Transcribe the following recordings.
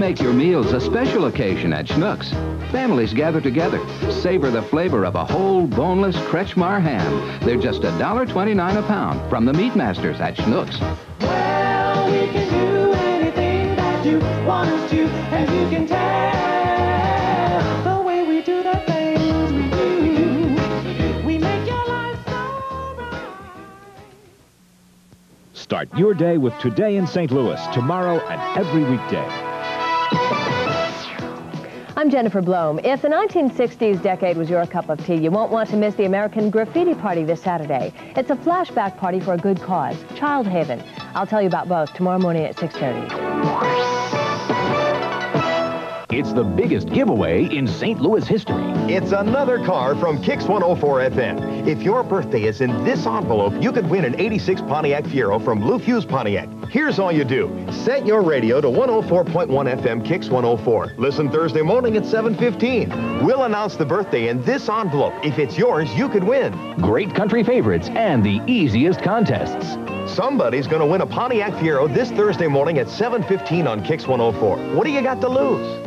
Make your meals a special occasion at Schnucks. Families gather together, savor the flavor of a whole boneless Kretschmar ham. They're just $1.29 a pound from the Meat Masters at Schnucks. Well, we can do anything that you want us to, and you can tell the way we do the things we do. We make your life so right. Start your day with Today in St. Louis, tomorrow and every weekday. I'm Jennifer Blome. If the 1960s decade was your cup of tea, you won't want to miss the American Graffiti Party this Saturday. It's a flashback party for a good cause, Child Haven. I'll tell you about both tomorrow morning at 6:30. It's the biggest giveaway in St. Louis history. It's another car from Kix 104 FM. If your birthday is in this envelope, you could win an '86 Pontiac Fiero from Blue Fuse Pontiac. Here's all you do. Set your radio to 104.1 FM Kix 104. Listen Thursday morning at 7:15. We'll announce the birthday in this envelope. If it's yours, you could win. Great country favorites and the easiest contests. Somebody's going to win a Pontiac Fiero this Thursday morning at 7:15 on Kix 104. What do you got to lose?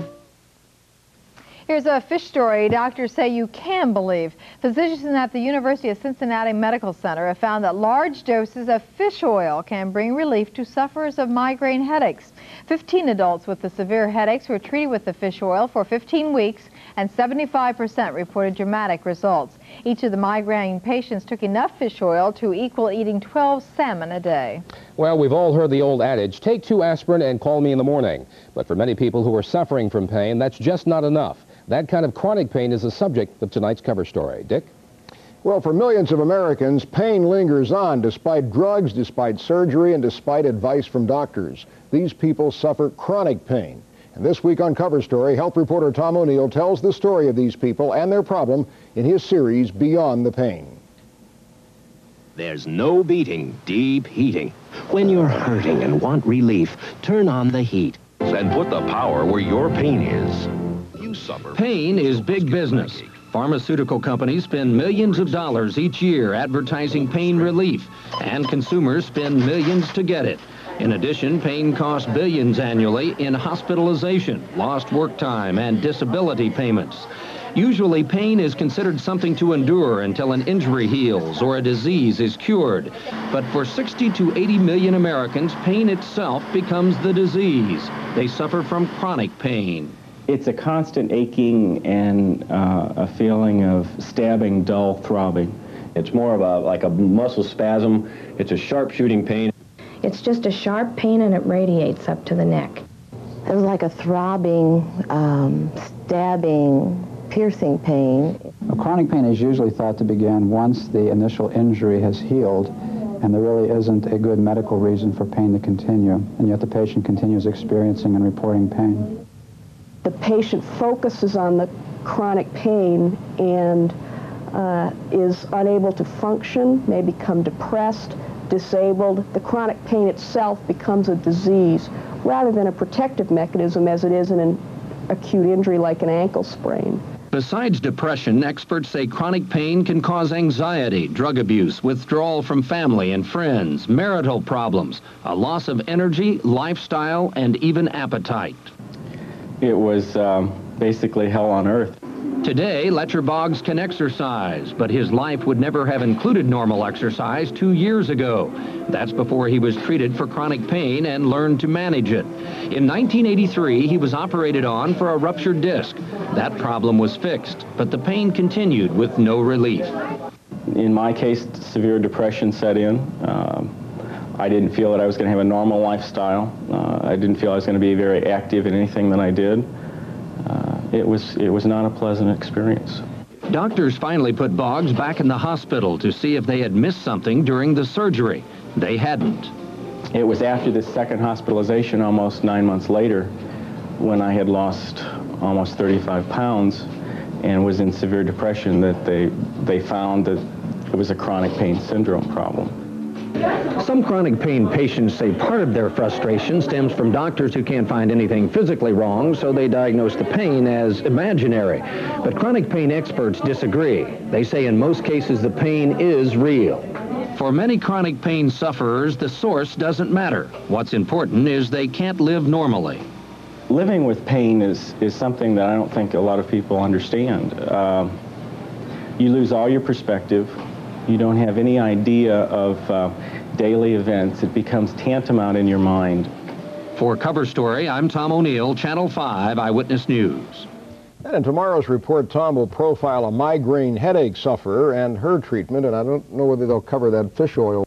Here's a fish story doctors say you can believe. Physicians at the University of Cincinnati Medical Center have found that large doses of fish oil can bring relief to sufferers of migraine headaches. 15 adults with the severe headaches were treated with the fish oil for 15 weeks, and 75% reported dramatic results. Each of the migraine patients took enough fish oil to equal eating 12 salmon a day. Well, we've all heard the old adage, take 2 aspirin and call me in the morning. But for many people who are suffering from pain, that's just not enough. That kind of chronic pain is the subject of tonight's cover story. Dick? Well, for millions of Americans, pain lingers on despite drugs, despite surgery, and despite advice from doctors. These people suffer chronic pain. And this week on Cover Story, health reporter Tom O'Neill tells the story of these people and their problem in his series, Beyond the Pain. There's no beating deep heating. When you're hurting and want relief, turn on the heat. And put the power where your pain is. Pain is big business. Pharmaceutical companies spend millions of dollars each year advertising pain relief, and consumers spend millions to get it. In addition, pain costs billions annually in hospitalization, lost work time, and disability payments. Usually, pain is considered something to endure until an injury heals or a disease is cured. But for 60 to 80 million Americans, pain itself becomes the disease. They suffer from chronic pain. It's a constant aching and a feeling of stabbing, dull throbbing. It's more of like a muscle spasm. It's a sharp shooting pain. It's just a sharp pain, and it radiates up to the neck. It was like a throbbing, stabbing, piercing pain. Chronic pain is usually thought to begin once the initial injury has healed, and there really isn't a good medical reason for pain to continue, and yet the patient continues experiencing and reporting pain. The patient focuses on the chronic pain and is unable to function, may become depressed, disabled. The chronic pain itself becomes a disease rather than a protective mechanism as it is in an acute injury like an ankle sprain. Besides depression, experts say chronic pain can cause anxiety, drug abuse, withdrawal from family and friends, marital problems, a loss of energy, lifestyle, and even appetite. It was basically hell on earth. Today, Letcher Boggs can exercise, but his life would never have included normal exercise 2 years ago. That's before he was treated for chronic pain and learned to manage it. In 1983, he was operated on for a ruptured disc. That problem was fixed, but the pain continued with no relief. In my case, severe depression set in. I didn't feel that I was going to have a normal lifestyle. I didn't feel I was going to be very active in anything that I did. It was not a pleasant experience. Doctors finally put Boggs back in the hospital to see if they had missed something during the surgery. They hadn't. It was after the second hospitalization, almost 9 months later, when I had lost almost 35 pounds and was in severe depression, that they found that it was a chronic pain syndrome problem. Some chronic pain patients say part of their frustration stems from doctors who can't find anything physically wrong, so they diagnose the pain as imaginary. But chronic pain experts disagree. They say in most cases the pain is real. For many chronic pain sufferers, the source doesn't matter. What's important is they can't live normally. living with pain is something that I don't think a lot of people understand. You lose all your perspective. You don't have any idea of daily events. It becomes tantamount in your mind. For Cover Story, I'm Tom O'Neill, Channel 5 Eyewitness News. And in tomorrow's report, Tom will profile a migraine headache sufferer and her treatment, and I don't know whether they'll cover that fish oil.